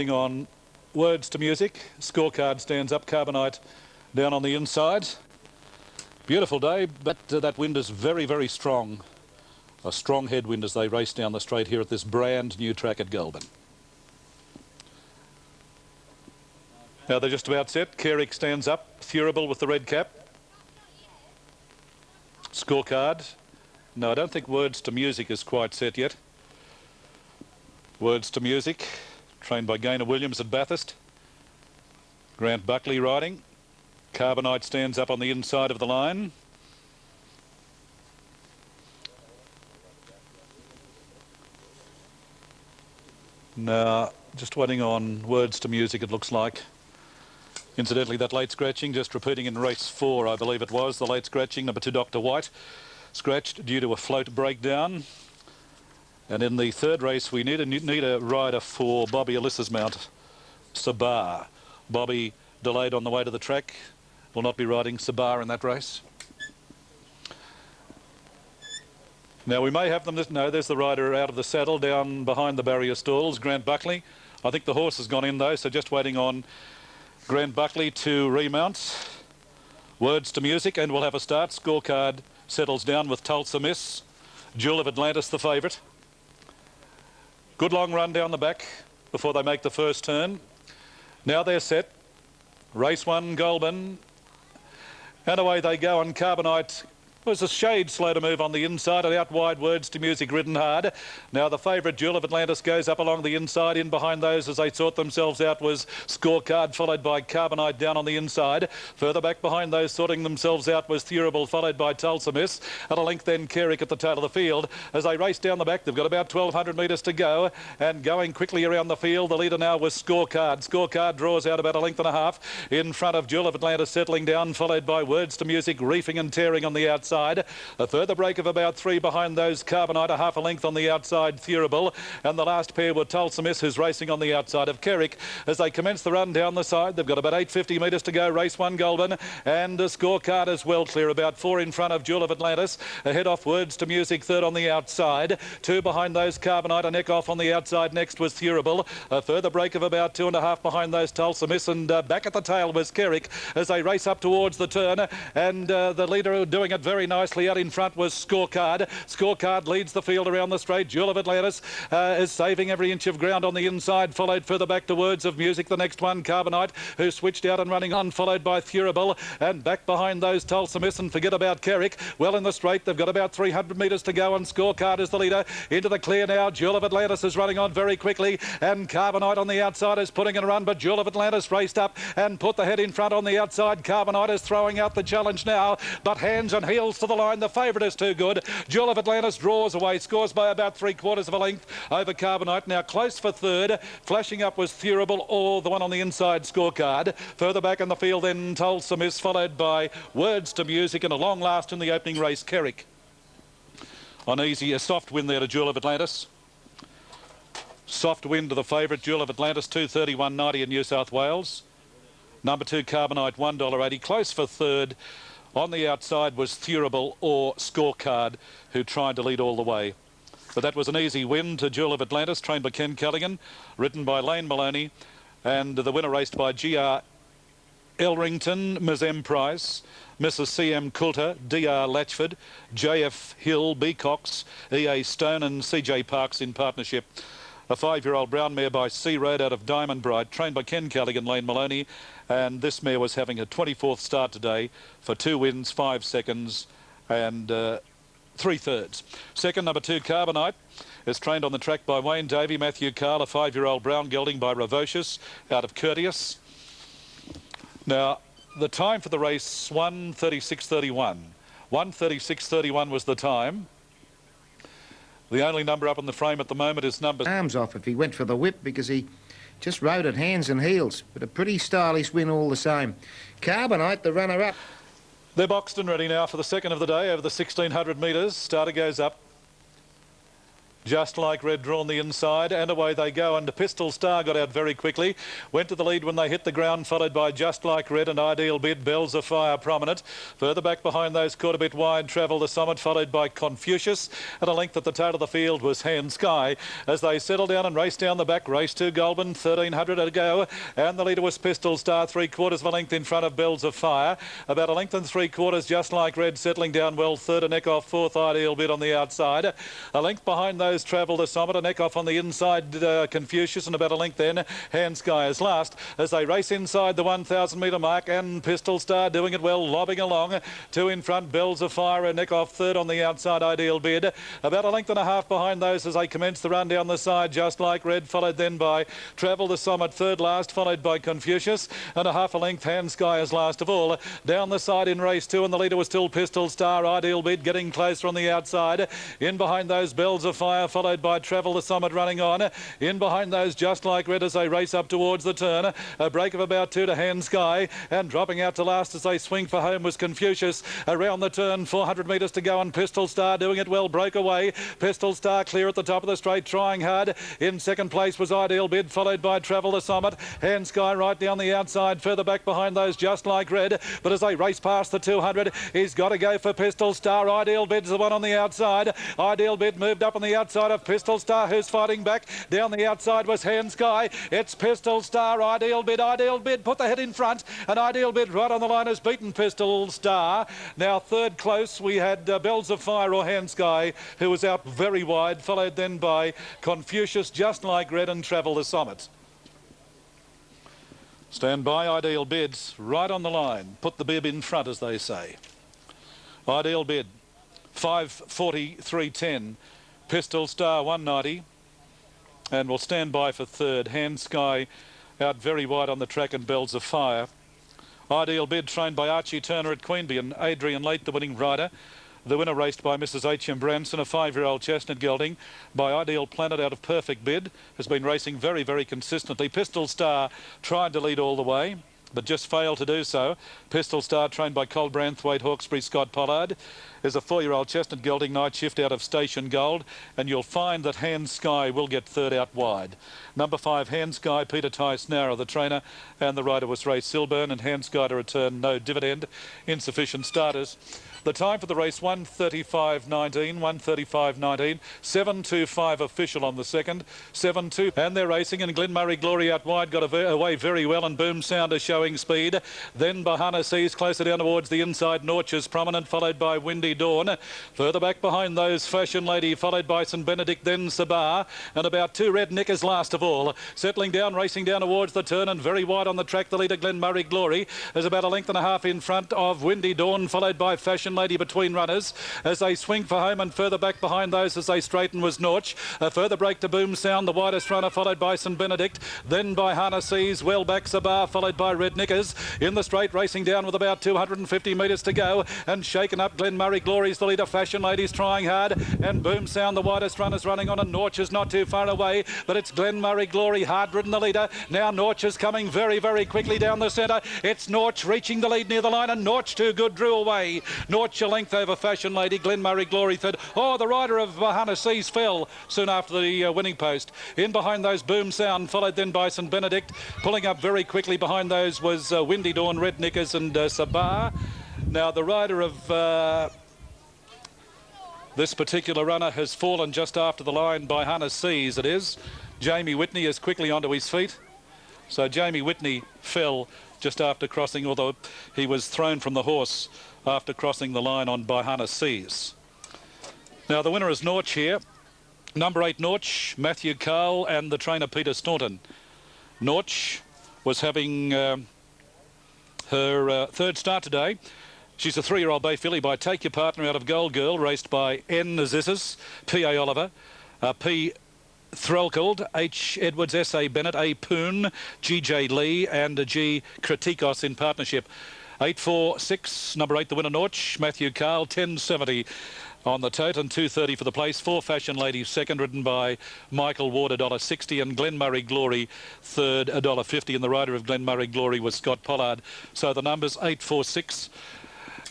On Words to Music, scorecard stands up, Carbonite down on the inside. Beautiful day, but that wind is very, very strong. A strong headwind as they race down the straight here at this brand new track at Goulburn. Now they're just about set. Kerrick stands up, Thurable with the red cap. Scorecard. No, I don't think Words to Music is quite set yet. Words to Music, trained by Gaynor Williams at Bathurst. Grant Buckley riding. Carbonite stands up on the inside of the line. Now, just waiting on Words to Music, it looks like. Incidentally, that late scratching, just repeating in race 4, I believe it was, the late scratching, number 2, Dr. White, scratched due to a float breakdown. And in the third race, we need a rider for Bobby Alyssa's mount, Sabar. Bobby delayed on the way to the track, will not be riding Sabar in that race. Now we may have them, no, there's the rider out of the saddle down behind the barrier stalls, Grant Buckley. I think the horse has gone in though, so just waiting on Grant Buckley to remount. Words to Music, and we'll have a start. Scorecard settles down with Tulsa Miss. Jewel of Atlantis, the favourite. Good long run down the back before they make the first turn. Now they're set. Race 1, Goulburn. And away they go, and Carbonite was a shade slow to move on the inside, and out wide Words to Music ridden hard. Now the favourite Jewel of Atlantis goes up along the inside. In behind those as they sort themselves out was Scorecard, followed by Carbonite down on the inside. Further back behind those sorting themselves out was Thurable, followed by Tulsa Miss. At a length then Kerrick at the tail of the field. As they race down the back, they've got about 1,200 metres to go, and going quickly around the field, the leader now was Scorecard. Scorecard draws out about a length and a half in front of Jewel of Atlantis, settling down, followed by Words to Music, reefing and tearing on the outside. A further break of about 3 behind those Carbonite, a half a length on the outside Thurable, and the last pair were Tulsa Miss, who's racing on the outside of Kerrick. As they commence the run down the side, they've got about 850 metres to go. Race 1 Goulburn, and a Scorecard is well clear, about 4 in front of Jewel of Atlantis. Ahead off Words to Music, 3rd on the outside. 2 behind those Carbonite, a neck off on the outside. Next was Thurable. A further break of about 2.5 behind those Tulsa Miss, and back at the tail was Kerrick as they race up towards the turn, and the leader doing it very nicely. Out in front was Scorecard. Scorecard leads the field around the straight. Jewel of Atlantis is saving every inch of ground on the inside, followed further back to Words of Music. The next one, Carbonite, who switched out and running on, followed by Thurable, and back behind those Tulsa Miss, and forget about Kerrick. Well in the straight, they've got about 300 metres to go, and Scorecard is the leader. Into the clear now. Jewel of Atlantis is running on very quickly, and Carbonite on the outside is putting in a run, but Jewel of Atlantis raced up and put the head in front on the outside. Carbonite is throwing out the challenge now, but hands and heels to the line. The favourite is too good. Jewel of Atlantis draws away, scores by about 3/4 of a length over Carbonite. Now close for 3rd. Flashing up was Thurable, or the one on the inside, Scorecard. Further back in the field then Tulsa Miss, followed by Words to Music, and a long last in the opening race, Kerrick. On easy, a soft win there to Jewel of Atlantis. Soft win to the favourite, Jewel of Atlantis, 231.90 in New South Wales. Number 2, Carbonite, $1.80. Close for 3rd. On the outside was Thurable or Scorecard, who tried to lead all the way. But that was an easy win to Jewel of Atlantis, trained by Ken Callaghan, ridden by Lane Maloney, and the winner raced by G.R. Elrington, Ms. M. Price, Mrs. C.M. Coulter, D.R. Latchford, J.F. Hill, B. Cox, E.A. Stone and C.J. Parks in partnership. A 5-year-old brown mare by Sea Road out of Diamond Bright, trained by Ken Callaghan, Lane Maloney, and this mare was having a 24th start today for 2 wins, 5 seconds and 3/3. Second, number 2, Carbonite, is trained on the track by Wayne Davey, Matthew Carl, a 5-year-old brown gelding by Ravocious out of Courteous. Now, the time for the race, 1:36.31. 1:36.31 was the time. The only number up on the frame at the moment is number... Arms off if he went for the whip, because he just rode it hands and heels. But a pretty stylish win all the same. Carbonite, the runner-up. They're boxed and ready now for the second of the day over the 1,600 metres. Starter goes up. Just Like Red drawn the inside, and away they go. And Pistol Star got out very quickly, went to the lead when they hit the ground, followed by Just Like Red and Ideal Bid. Bells of Fire prominent. Further back behind those, caught a bit wide, Travel the Summit, followed by Confucius. At a length at the tail of the field was Hand Sky. As they settle down and race down the back, race to Goulburn, 1300 to go. And the leader was Pistol Star, 3/4 of a length in front of Bells of Fire. About a length and 3/4, Just Like Red settling down well. Third, a neck off. Fourth, Ideal Bid on the outside. A length behind those, Travel the Summit, a neck off on the inside, Confucius, and about a length then, Hand Sky is last. As they race inside the 1,000 metre mark, and Pistol Star doing it well, lobbing along. Two in front, Bells of Fire, a neck off. Third on the outside, Ideal Bid. About a length and a half behind those as they commence the run down the side, Just Like Red, followed then by Travel the Summit, third last, followed by Confucius, and a half a length, Hand Sky is last of all. Down the side in race two, and the leader was still Pistol Star, Ideal Bid getting closer on the outside. In behind those, Bells of Fire, followed by Travel the Summit running on. In behind those, Just Like Red as they race up towards the turn. A break of about two to Hand Sky, and dropping out to last as they swing for home was Confucius. Around the turn, 400 metres to go, and Pistol Star doing it well, broke away. Pistol Star clear at the top of the straight, trying hard. In second place was Ideal Bid, followed by Travel the Summit. Hand Sky right down the outside, further back behind those, Just Like Red. But as they race past the 200, he's got to go for Pistol Star. Ideal Bid's the one on the outside. Ideal Bid moved up on the outside of Pistol Star, who's fighting back. Down the outside was Hand Sky. It's Pistol Star, Ideal Bid. Ideal Bid put the head in front, and Ideal Bid right on the line has beaten Pistol Star. Now third close we had Bells of Fire or Hand Sky, who was out very wide, followed then by Confucius, Just Like Red, and Travel the Summit. Stand by, Ideal Bid's right on the line. Put the bib in front, as they say. Ideal Bid, 5:43.10. Pistol Star, 190. And we'll stand by for third. Hand Sky out very wide on the track, and Bells of Fire. Ideal Bid, trained by Archie Turner at Queanbeyan, and Adrian Late, the winning rider. The winner raced by Mrs. H.M. Branson, a 5-year-old chestnut gelding, by Ideal Planet out of Perfect Bid. Has been racing very, very consistently. Pistol Star tried to lead all the way, but just failed to do so. Pistol Star, trained by Cole Branthwaite, Hawkesbury, Scott Pollard, is a 4-year-old chestnut gelding, night shift out of Station Gold, and you'll find that Hand Sky will get third out wide. Number 5, Hand Sky, Peter Tice Snarrow, the trainer, and the rider was Race Silburn, and Hand Sky to return, no dividend, insufficient starters. The time for the race, 1:35.19, 1:35.19, 7:25 official on the second, 7:2, and they're racing, and Glenmurray Glory out wide, got away very well, and Boom Sounder showing speed. Then Bahana Seas closer down towards the inside, Norches prominent, followed by Windy Dawn. Further back behind those, Fashion Lady, followed by St Benedict, then Sabar, and about two Red Knickers last of all. Settling down, racing down towards the turn, and very wide on the track, the leader Glenmurray Glory is about a length and a half in front of Windy Dawn, followed by Fashion Lady between runners as they swing for home, and further back behind those as they straighten was Norch. A further break to Boom Sound, the widest runner, followed by St Benedict, then by Hana Seas, well back Sabar, followed by Red Knickers. In the straight, racing down with about 250 metres to go, and shaken up, Glenmurray Glory's the leader. Fashion Lady's trying hard, and Boom Sound, the widest runners, running on, and Norch is not too far away, but it's Glenmurray Glory hard ridden, the leader. Now Norch is coming very, very quickly down the centre. It's Norch reaching the lead near the line, and Norch too good drew away. Norch a length over Fashion Lady, Glenmurray Glory third. Oh, the rider of Hana Seas fell soon after the winning post. In behind those, Boom Sound, followed then by St Benedict. Pulling up very quickly behind those was Windy Dawn, Red Knickers, and Sabar. Now the rider of this particular runner has fallen just after the line by Hana Seas, it is. Jamie Whitney is quickly onto his feet. So Jamie Whitney fell just after crossing, although he was thrown from the horse after crossing the line on by Hana Seas. Now the winner is Norch here. Number 8 Norch, Matthew Carl, and the trainer Peter Staunton. Norch was having her third start today. She's a 3-year-old bay filly by Take Your Partner out of Gold Girl, raced by N. Zissis, P.A. Oliver, P. Threlkeld, H. Edwards, S.A. Bennett, A. Poon, G.J. Lee, and G. Kritikos in partnership. 846, number 8, the winner Norch, Matthew Carl, 1070 on the tote, and 230 for the place. 4 Fashion Lady second, ridden by Michael Ward, $1.60, and Glenmurray Glory third, $1.50, and the rider of Glenmurray Glory was Scott Pollard. So the numbers 846,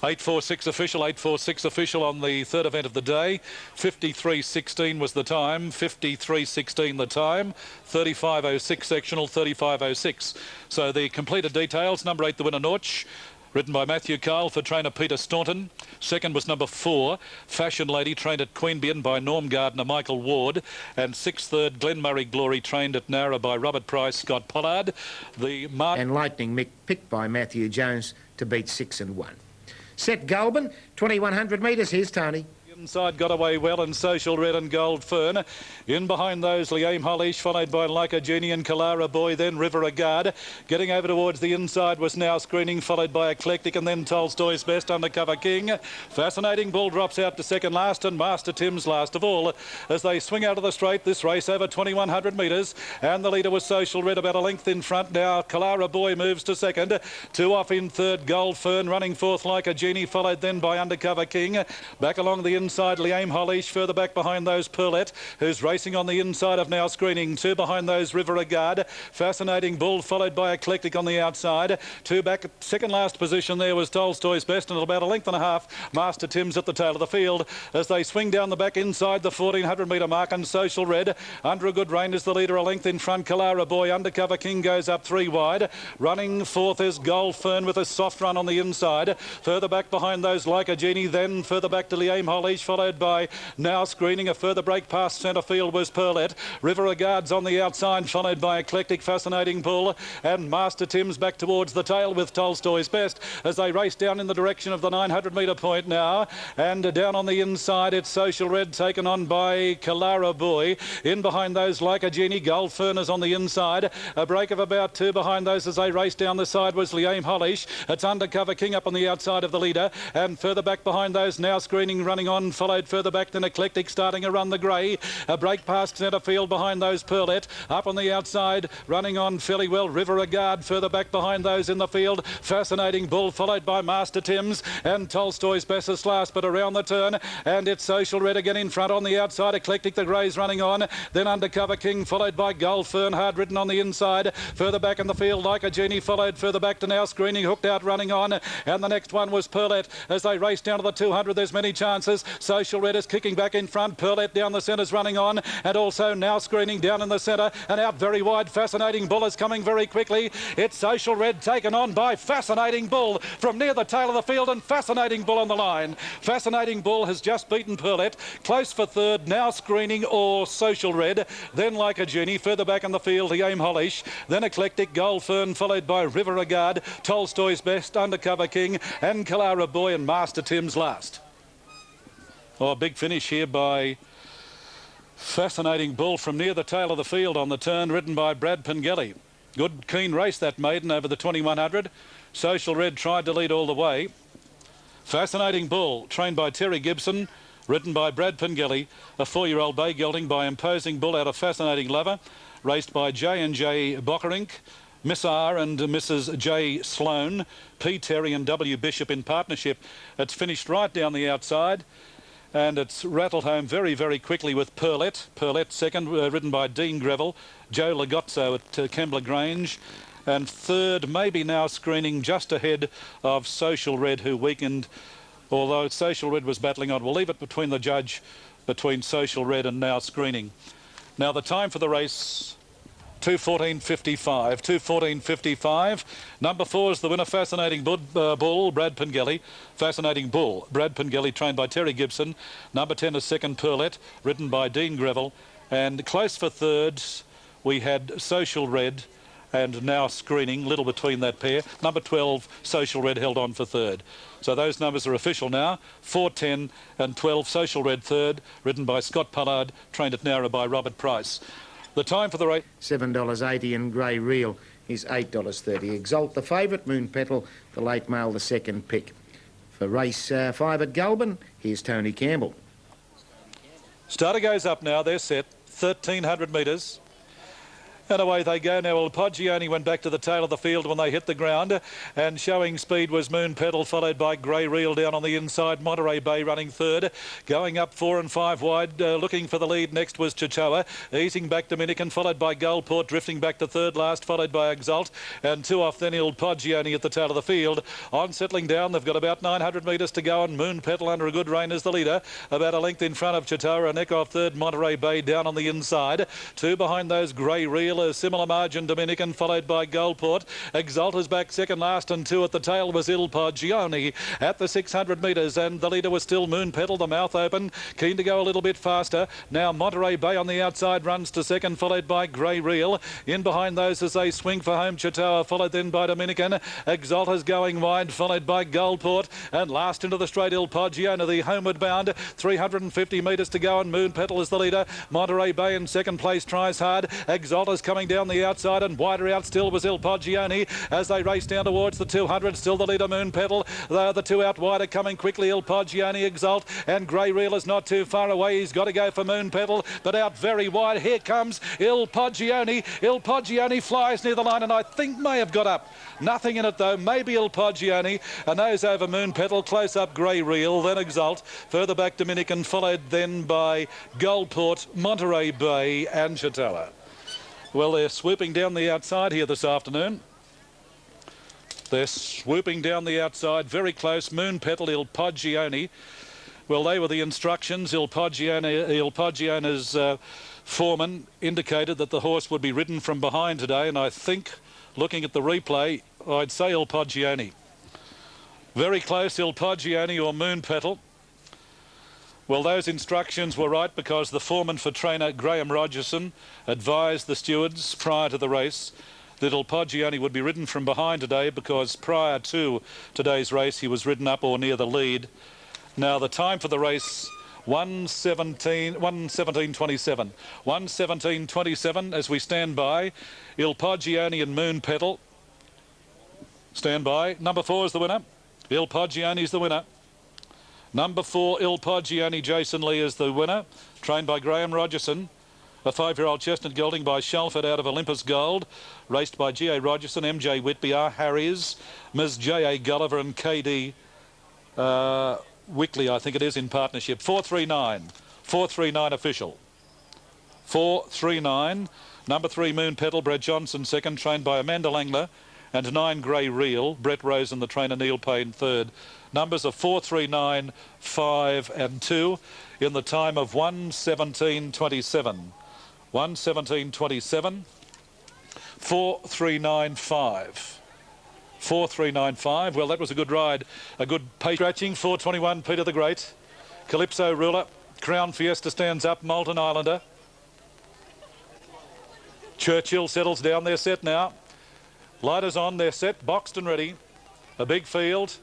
8:46 official, 8:46 official on the third event of the day. 53.16 was the time, 53.16 the time, 35.06 sectional, 35.06. So the completed details: number 8, the winner, Norch, ridden by Matthew Kyle for trainer Peter Staunton. Second was number 4, Fashion Lady, trained at Queanbeyan by Norm Gardner, Michael Ward. And 6th, third, Glenmurray Glory, trained at Nara by Robert Price, Scott Pollard. And Lightning Mick, picked by Matthew Jones to beat 6 and 1. Set Goulburn, 2100 metres. Here's Tony. Inside got away well, and Social Red and Gold Fern. In behind those, Liam Hollish, followed by Like a Genie and Kalara Boy, then River Regard. Getting over towards the inside was Now Screening, followed by Eclectic, and then Tolstoy's Best, Undercover King. Fascinating Bull drops out to second last, and Master Tim's last of all. As they swing out of the straight, this race over 2100 metres, and the leader was Social Red, about a length in front. Now Kalara Boy moves to second. 2 off in third, Gold Fern, running fourth Like a Genie, followed then by Undercover King. Back along the inside, Liam Hollish, further back behind those, Perlette, who's racing on the inside of Now Screening. 2 behind those, River Regard. Fascinating Bull, followed by Eclectic on the outside. 2 back, second last position there was Tolstoy's Best, and at about a length and a half, Master Tim's at the tail of the field. As they swing down the back inside the 1400 metre mark, and Social Red, under a good rein, is the leader, a length in front. Kalara Boy, Undercover King goes up 3 wide. Running fourth is Gold Fern with a soft run on the inside. Further back behind those, Like a Genie, then further back to Liam Hollish, followed by Now Screening. A further break past centre field was Perlette. River Regards on the outside, followed by Eclectic. Fascinating Bull, and Master Tim's back towards the tail with Tolstoy's Best as they race down in the direction of the 900 metre point now. And down on the inside, it's Social Red, taken on by Kalara Boy. In behind those, Like a Genie, Gold Fern is on the inside. A break of about 2 behind those as they race down the side was Liam Hollish. It's Undercover King up on the outside of the leader, and further back behind those, Now Screening running on, followed further back than Eclectic, starting a run the grey. A break past centre field behind those, Perlette. Up on the outside, running on fairly well, River Regard. Further back behind those in the field, Fascinating Bull, followed by Master Tim's, and Tolstoy's Best is last, but around the turn, and it's Social Red again in front on the outside. Eclectic, the grey's running on, then Undercover King, followed by Gold Fern, hard ridden on the inside. Further back in the field, Like a Genie, followed further back to Now Screening, hooked out, running on, and the next one was Perlette. As they race down to the 200, there's many chances. Social Red is kicking back in front. Perlette down the centre's running on, and also Now Screening down in the centre and out very wide. Fascinating Bull is coming very quickly. It's Social Red taken on by Fascinating Bull from near the tail of the field, and Fascinating Bull on the line. Fascinating Bull has just beaten Perlette. Close for third, Now Screening or Social Red. Then Like a Genie. Further back in the field, Liam Hollish. Then Eclectic, Gold Fern, followed by River Regard, Tolstoy's Best, Undercover King, and Kalara Boy, and Master Tim's last. Oh, a big finish here by Fascinating Bull from near the tail of the field on the turn, ridden by Brad Pengelly. Good, keen race, that maiden, over the 2100. Social Red tried to lead all the way. Fascinating Bull, trained by Terry Gibson, ridden by Brad Pengelly. A 4-year-old bay gelding by Imposing Bull out of Fascinating Lover, raced by J&J Bockerink, Miss R and Mrs. J. Sloan, P. Terry and W. Bishop in partnership. It's finished right down the outside, and it's rattled home very, very quickly with Perlette. Perlette second, ridden by Dean Greville, Joe Legozzo at Kembla Grange. And third, maybe Now Screening, just ahead of Social Red, who weakened, although Social Red was battling on. We'll leave it between the judge, between Social Red and Now Screening. Now the time for the race, 2:14.55. 2:14.55. Number 4 is the winner, Fascinating Bull, Brad Pengelly. Fascinating Bull, Brad Pengelly, trained by Terry Gibson. Number 10 is second, Perlette, ridden by Dean Greville. And close for third, we had Social Red and Now Screening, little between that pair. Number 12, Social Red, held on for third. So those numbers are official now. 4, 10 and 12, Social Red third, ridden by Scott Pollard, trained at Nara by Robert Price. The time for the race, $7.80, and Grey Reel is $8.30. Exalt the favourite, Moon Petal, the late male, the second pick. For race 5 at Goulburn, here's Tony Campbell. Starter goes up now, they're set, 1,300 metres. And away they go now. Well, Poggioni went back to the tail of the field when they hit the ground, and showing speed was Moon Petal, followed by Grey Reel down on the inside. Monterey Bay running third, going up 4 and 5 wide, looking for the lead. Next was Chichoa, easing back Dominican, followed by Goldport, drifting back to third last, followed by Exalt, and 2 off then Il Poggioni at the tail of the field. On settling down, they've got about 900 metres to go, and Moon Petal under a good rein as the leader, about a length in front of Chichoa. A neck off third, Monterey Bay down on the inside. 2 behind those, Grey Reel, a similar margin, Dominican, followed by Goldport. Exalt is back second last, and 2 at the tail was Il Poggioni at the 600 metres, and the leader was still Moon Petal, the mouth open, keen to go a little bit faster. Now Monterey Bay on the outside runs to second, followed by Grey Reel. In behind those as they swing for home, Chichoa, followed then by Dominican. Exalt is going wide, followed by Goldport, and last into the straight, Il Poggioni, the homeward bound. 350 metres to go, and Moon Petal is the leader. Monterey Bay in second place tries hard. Exalt is coming down the outside, and wider out still was Il Poggioni as they race down towards the 200. Still the leader, Moon Petal. The 2 out wider, coming quickly, Il Poggioni, Exalt, and Grey Reel is not too far away. He's got to go for Moon Petal, but out very wide. Here comes Il Poggioni. Il Poggioni flies near the line, and I think may have got up. Nothing in it though. Maybe Il Poggioni. A nose over Moon Petal. Close up Grey Reel, then Exalt. Further back Dominican, followed then by Goldport, Monterey Bay and Chichoa. Well, they're swooping down the outside here this afternoon. They're swooping down the outside, very close. Moon Petal, Il Poggioni. Well, they were the instructions. Il Poggioni's foreman indicated that the horse would be ridden from behind today, and I think, looking at the replay, I'd say Il Poggioni. Very close, Il Poggioni or Moon Petal. Well, those instructions were right because the foreman for trainer Graham Rogerson advised the stewards prior to the race that Il Poggioni would be ridden from behind today because prior to today's race he was ridden up or near the lead. Now the time for the race, 1:17:27. 1:17:27 as we stand by. Il Poggioni and Moon Petal. Stand by. Number 4 is the winner. Il Poggioni is the winner. Number 4, Il Poggioni, Jason Lee is the winner, trained by Graham Rogerson. A 5-year-old chestnut gelding by Shalford out of Olympus Gold, raced by G.A. Rogerson, M.J. Whitby, R. Harries, Ms. J.A. Gulliver and K.D. Wickley, I think it is, in partnership. 439 official. 439. Number 3, Moon Petal, Brett Johnson second, trained by Amanda Langler, and 9, Grey Reel, Brett Rose and the trainer Neil Payne third. Numbers of 439, 5 and 2 in the time of 1:17:27. 1:17:27. 4:395. 4:395. Well, that was a good ride. A good pace. Scratching. 4:21. Peter the Great. Calypso Ruler. Crown Fiesta stands up. Moulton Islander. Churchill settles down. They're set now. Lighters on. They're set. Boxed and ready. A big field.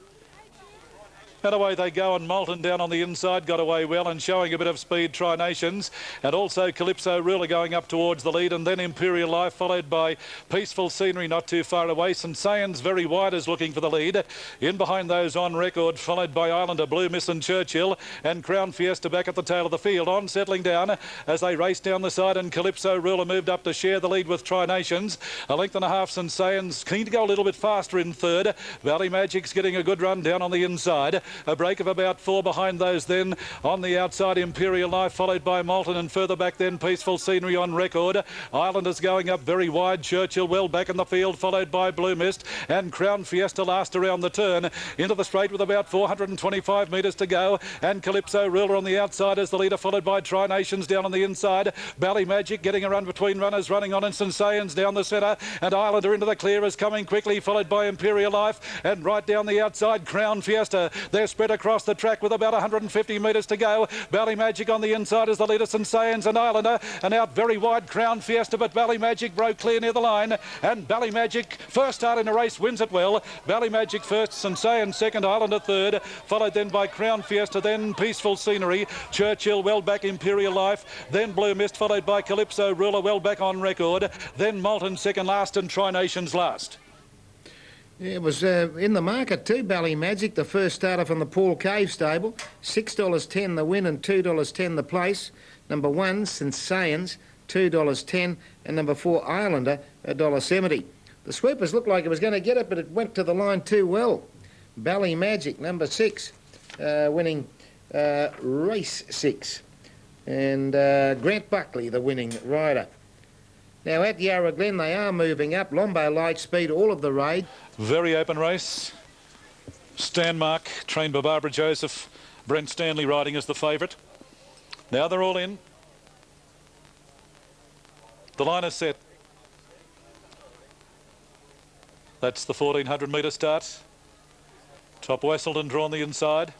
And away they go, and Moulton down on the inside got away well and showing a bit of speed, Tri-Nations, and also Calypso Ruler going up towards the lead, and then Imperial Life followed by Peaceful Scenery not too far away. St. Sayans very wide is looking for the lead. In behind those On Record, followed by Islander, Blue Miss and Churchill, and Crown Fiesta back at the tail of the field. On settling down as they race down the side, and Calypso Ruler moved up to share the lead with Tri-Nations. A length and a half, St. Sayans keen to go a little bit faster in third. Valley Magic's getting a good run down on the inside. A break of about 4 behind those then. On the outside, Imperial Life, followed by Moulton, and further back then Peaceful Scenery On Record. Islanders going up very wide. Churchill well back in the field, followed by Blue Mist, and Crown Fiesta last around the turn. Into the straight with about 425 metres to go, and Calypso Ruler on the outside as the leader, followed by Tri-Nations down on the inside. Valley Magic getting a run between runners, running on, and St. Sayans down the centre, and Islander into the clear is coming quickly, followed by Imperial Life, and right down the outside Crown Fiesta. They're spread across the track with about 150 metres to go. Valley Magic on the inside as the leader, St. Sayans and Islander, and out very wide Crown Fiesta, but Valley Magic broke clear near the line, and Valley Magic first start in a race wins it well. Valley Magic first, St. Sayans second, Islander third, followed then by Crown Fiesta, then Peaceful Scenery, Churchill well back, Imperial Life, then Blue Mist, followed by Calypso Ruler well back On Record, then Moulton second last, and Tri-Nations last. Yeah, it was in the market too, Valley Magic, the first starter from the Paul Cave stable. $6.10 the win and $2.10 the place. Number 1, St. Sayans, $2.10, and number 4, Islander, $1.70. The sweepers looked like it was going to get it, but it went to the line too well. Bally Magic, number 6, winning race 6. And Grant Buckley, the winning rider. Now at Yarra Glen, they are moving up. Lombo Lightspeed, all of the raid. Very open race. Stanmark, trained by Barbara Joseph. Brent Stanley riding as the favourite. Now they're all in. The line is set. That's the 1400 metre start. Top Wesseldon drawn the inside.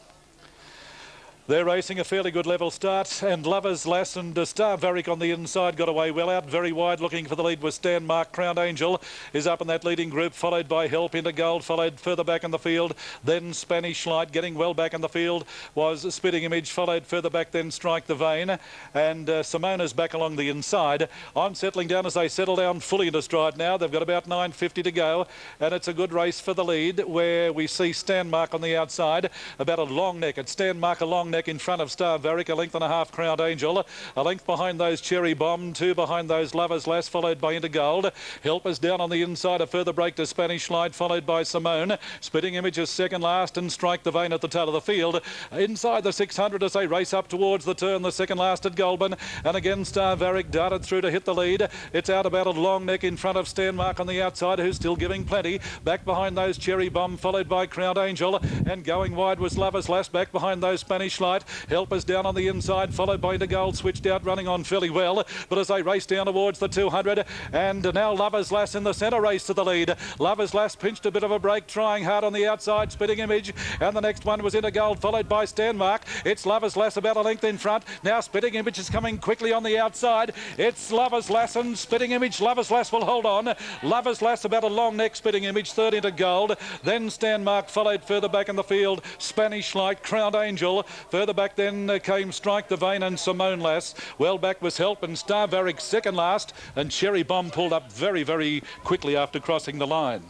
They're racing a fairly good level start, and Lovers Lass and Star Varick on the inside got away well out. Very wide looking for the lead was Stanmark. Crowned Angel is up in that leading group, followed by Help into Gold, followed further back in the field. Then Spanish Light getting well back in the field was Spitting Image, followed further back then Strike the Vein. And Simona's back along the inside. I'm settling down as they settle down fully into stride now. They've got about 9.50 to go, and it's a good race for the lead, where we see Stanmark on the outside. About a long neck. It's Stanmark a long neck in front of Star Varick, a length and a half Crowned Angel, a length behind those Cherry Bomb, 2 behind those Lovers Lass, followed by Into Gold. Help is down on the inside, a further break to Spanish Light, followed by Simone. Spitting Image is second last, and Strike the Vein at the tail of the field. Inside the 600 as they race up towards the turn, the second last at Goulburn, and again Star Varick darted through to hit the lead. It's out about a long neck in front of Stanmark on the outside, who's still giving plenty. Back behind those Cherry Bomb, followed by Crowned Angel, and going wide was Lovers Lass, back behind those Spanish Light. Help is down on the inside, followed by Into Gold, switched out, running on fairly well. But as they race down towards the 200, and now Lovers Lass in the centre race to the lead. Lovers Lass pinched a bit of a break, trying hard on the outside, Spitting Image, and the next one was Into Gold, followed by Stanmark. It's Lovers Lass about a length in front. Now Spitting Image is coming quickly on the outside. It's Lovers Lass and Spitting Image. Lovers Lass will hold on. Lovers Lass about a long neck, Spitting Image, third Into Gold. Then Stanmark, followed further back in the field, Spanish Light, Crowned Angel. Further back then came Strike the Vein and Simone Lass. Well back was Help and Star Varick second last, and Cherry Bomb pulled up very, very quickly after crossing the line.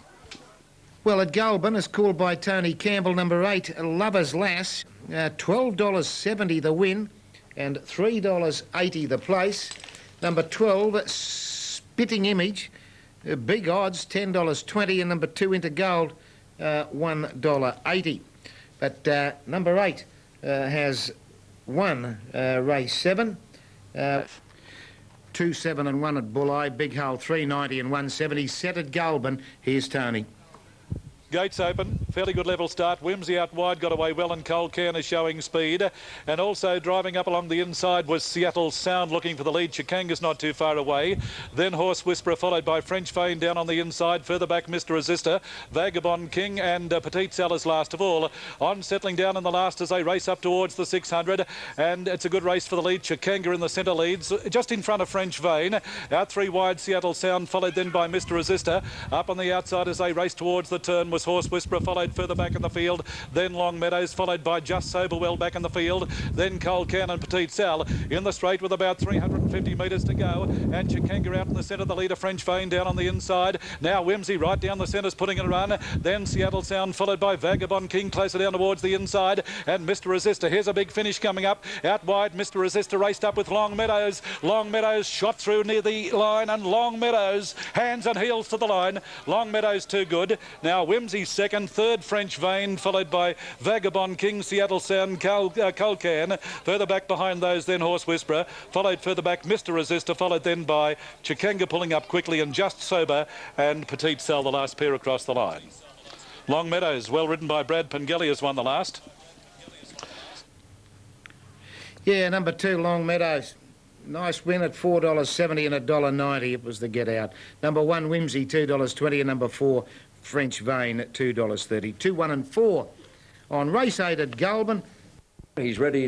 Well, at Goulburn, it's called by Tony Campbell, number 8, Lovers Lass, $12.70 the win and $3.80 the place. Number 12, Spitting Image, big odds, $10.20, and number 2, Into Gold, $1.80. But number 8 has won race 7. 2, 7 and 1 at Bulli, Big Hull 390 and 170. Set at Goulburn. Here's Tony. Gates open, fairly good level start. Whimsy out wide, got away well, and Cold Can is showing speed. And also driving up along the inside was Seattle Sound, looking for the lead. Chikanga's not too far away. Then Horse Whisperer, followed by French Fane down on the inside. Further back, Mr. Resistor, Vagabond King, and Petite Sellers last of all. On settling down in the last as they race up towards the 600. And it's a good race for the lead. Chikanga in the centre leads, just in front of French Vane. Out 3 wide, Seattle Sound, followed then by Mr. Resistor. Up on the outside as they race towards the turn was Horse Whisperer, followed further back in the field. Then Long Meadows, followed by Just Soberwell back in the field. Then Cold Can and Petite Sal in the straight with about 350 metres to go. And Chikanga out in the centre, the leader French Vane down on the inside. Now Whimsy right down the centre's putting in a run. Then Seattle Sound, followed by Vagabond King closer down towards the inside. And Mr. Resistor, here's a big finish coming up. Out wide, Mr. Resistor raced up with Long Meadows. Long Meadows shot through near the line, and Long Meadows hands and heels to the line. Long Meadows too good. Now Whimsy second, third French Vane, followed by Vagabond King, Seattle Sound, Cold Can. Further back behind those then Horse Whisperer, followed further back Mr. Resistor, followed then by Chikanga pulling up quickly, and Just Sober and Petite Sal the last pair across the line. Long Meadows, well ridden by Brad Pengelly, has won the last. Yeah, number 2, Long Meadows. Nice win at $4.70 and $1.90. It was the get out. Number 1, Whimsy, $2.20, and number 4, French Vane at $2.30. 2, 1 and 4 on race 8 at Goulburn. He's ready.